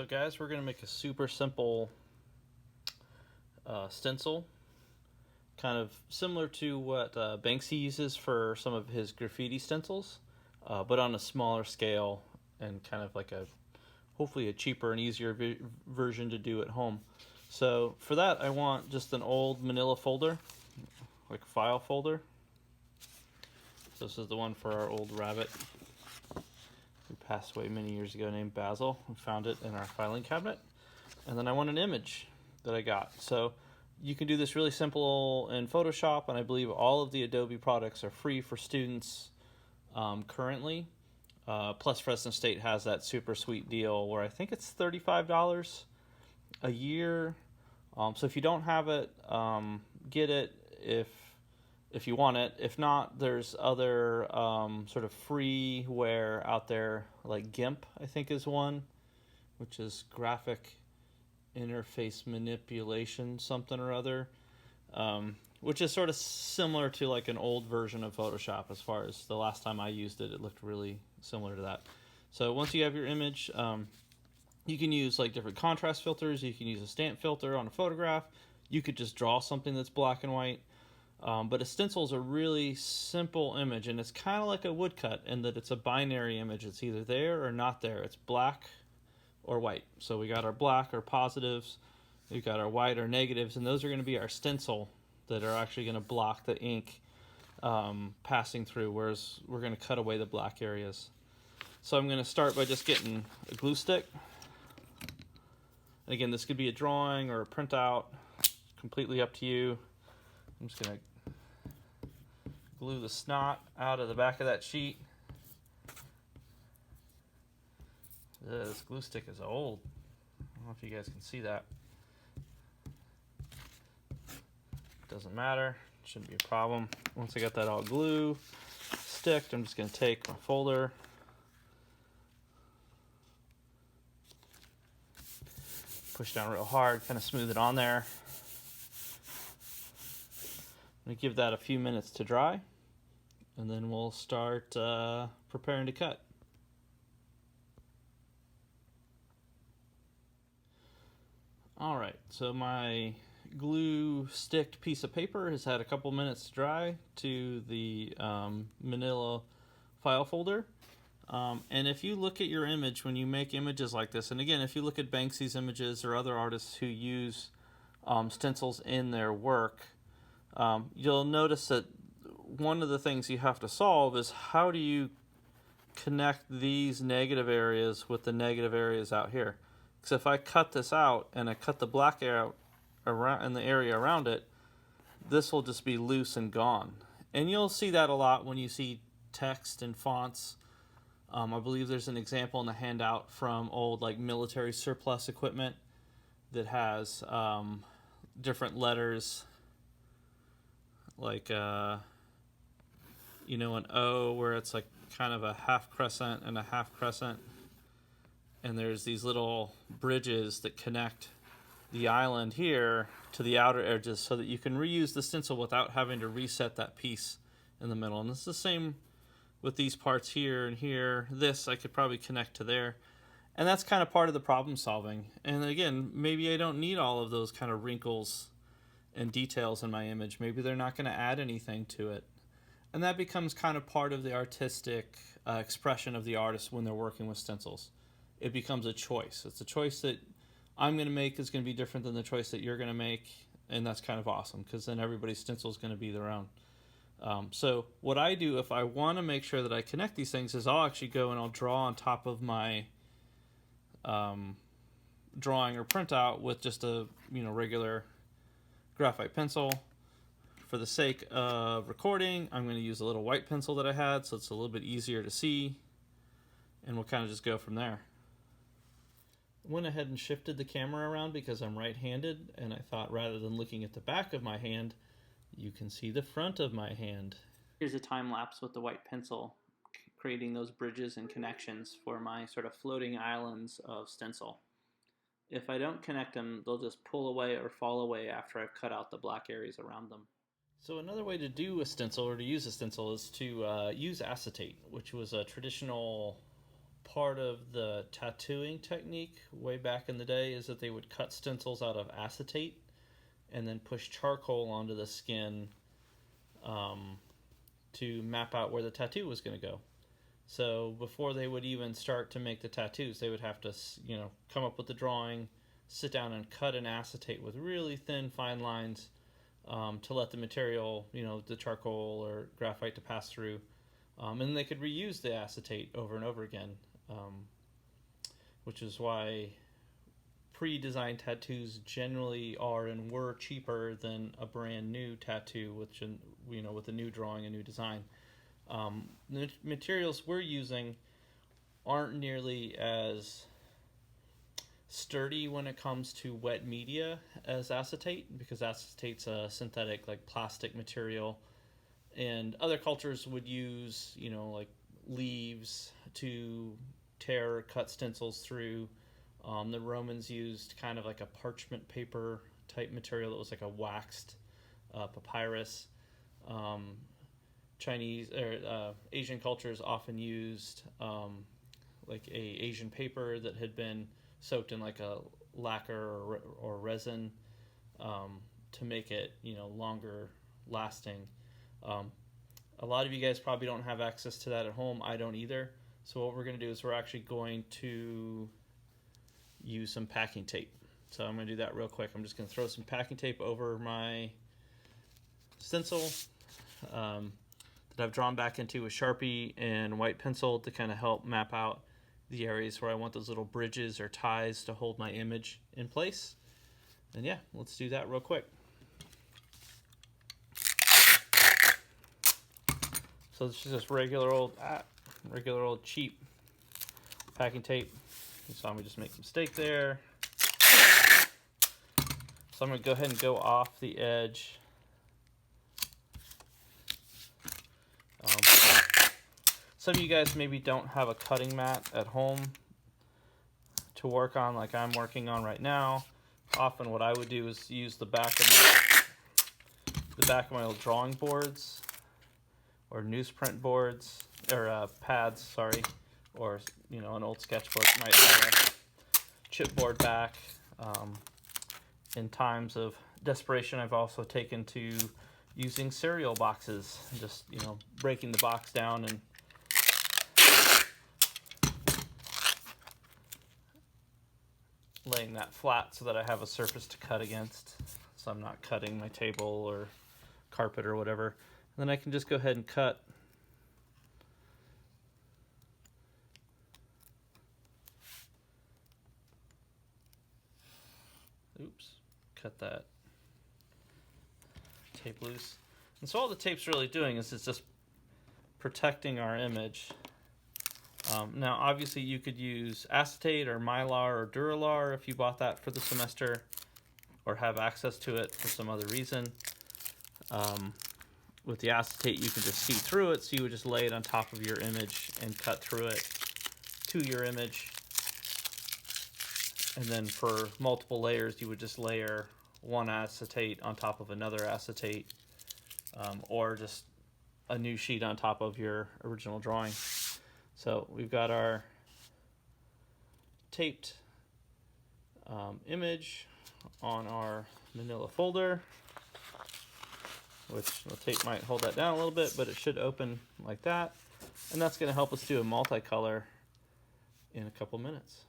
guys, we're going to make a super simple stencil, kind of similar to what Banksy uses for some of his graffiti stencils, but on a smaller scale and kind of like hopefully a cheaper and easier version to do at home. So for that, I want just an old manila folder, like a file folder. So this is the one for our old rabbit who passed away many years ago, named Basil. We found it in our filing cabinet. And then I want an image that I got. So you can do this really simple in Photoshop, and I believe all of the Adobe products are free for students currently. Plus Fresno State has that super sweet deal where I think it's $35 a year. So if you don't have it, get it if you want it. If not, there's other sort of freeware out there, like GIMP, I think is one, which is graphic interface manipulation something or other, which is sort of similar to like an old version of Photoshop. As far as the last time I used it, it looked really similar to that. So once you have your image, you can use like different contrast filters. You can use a stamp filter on a photograph. You could just draw something that's black and white. But a stencil is a really simple image, and it's kind of like a woodcut in that it's a binary image. It's either there or not there. It's black or white. So we got our black or positives, we've got our white or negatives, and those are going to be our stencil that are actually going to block the ink passing through, whereas we're going to cut away the black areas. So I'm going to start by just getting a glue stick. And again, this could be a drawing or a printout, completely up to you. I'm just going to glue the snot out of the back of that sheet. This glue stick is old. I don't know if you guys can see that. Doesn't matter. Shouldn't be a problem. Once I got that all glue sticked, I'm just going to take my folder, push down real hard, kind of smooth it on there. I'm going to give that a few minutes to dry, and then we'll start preparing to cut. Alright, so my glue sticked piece of paper has had a couple minutes to dry to the manila file folder. And if you look at your image, when you make images like this, and again, if you look at Banksy's images or other artists who use stencils in their work, you'll notice that one of the things you have to solve is how do you connect these negative areas with the negative areas out here. Because if I cut this out and I cut the black out around in the area around it, this will just be loose and gone. And you'll see that a lot when you see text and fonts. I believe there's an example in the handout from old like military surplus equipment that has different letters, like an O where it's like kind of a half crescent and a half crescent, and there's these little bridges that connect the island here to the outer edges so that you can reuse the stencil without having to reset that piece in the middle. And it's the same with these parts here and here. This I could probably connect to there, and that's kind of part of the problem solving. And again, maybe I don't need all of those kind of wrinkles and details in my image. Maybe they're not going to add anything to it, and that becomes kind of part of the artistic expression of the artist when they're working with stencils. It becomes a choice. It's a choice that I'm going to make is going to be different than the choice that you're going to make, and that's kind of awesome because then everybody's stencil is going to be their own. So what I do if I want to make sure that I connect these things is I'll actually go and I'll draw on top of my drawing or printout with just a regular graphite pencil. For the sake of recording, I'm going to use a little white pencil that I had so it's a little bit easier to see, and we'll kind of just go from there. Went ahead and shifted the camera around because I'm right-handed, and I thought rather than looking at the back of my hand, you can see the front of my hand. Here's a time lapse with the white pencil, creating those bridges and connections for my sort of floating islands of stencil. If I don't connect them, they'll just pull away or fall away after I've cut out the black areas around them. So another way to do a stencil or to use a stencil is to use acetate, which was a traditional part of the tattooing technique way back in the day is that they would cut stencils out of acetate and then push charcoal onto the skin to map out where the tattoo was going to go. So before they would even start to make the tattoos, they would have to, come up with the drawing, sit down and cut an acetate with really thin, fine lines to let the material, the charcoal or graphite to pass through. And they could reuse the acetate over and over again, which is why pre-designed tattoos generally are and were cheaper than a brand new tattoo, which, with a new drawing, a new design. The materials we're using aren't nearly as sturdy when it comes to wet media as acetate, because acetate's a synthetic, like plastic material, and other cultures would use, like leaves to tear or cut stencils through. The Romans used kind of like a parchment paper type material that was like a waxed papyrus. Chinese or Asian cultures often used like a Asian paper that had been soaked in like a lacquer or resin to make it longer lasting. A lot of you guys probably don't have access to that at home. I don't either. So what we're going to do is we're actually going to use some packing tape. So I'm going to do that real quick. I'm just going to throw some packing tape over my stencil that I've drawn back into a Sharpie and white pencil to kind of help map out the areas where I want those little bridges or ties to hold my image in place. And yeah, let's do that real quick. So this is just regular old cheap packing tape. You saw me just make a mistake there. So I'm going to go ahead and go off the edge. Some of you guys maybe don't have a cutting mat at home to work on like I'm working on right now. Often what I would do is use the back of my old drawing boards or newsprint boards or pads, sorry, or an old sketchbook might have a chipboard back. In times of desperation, I've also taken to using cereal boxes, just breaking the box down and laying that flat so that I have a surface to cut against, so I'm not cutting my table or carpet or whatever. And then I can just go ahead and cut that tape loose. And so all the tape's really doing is it's just protecting our image. Now obviously you could use acetate or mylar or duralar if you bought that for the semester or have access to it for some other reason. With the acetate you can just see through it, so you would just lay it on top of your image and cut through it to your image. And then for multiple layers you would just layer one acetate on top of another acetate, or just a new sheet on top of your original drawing. So we've got our taped image on our manila folder, which the tape might hold that down a little bit, but it should open like that. And that's going to help us do a multicolor in a couple minutes.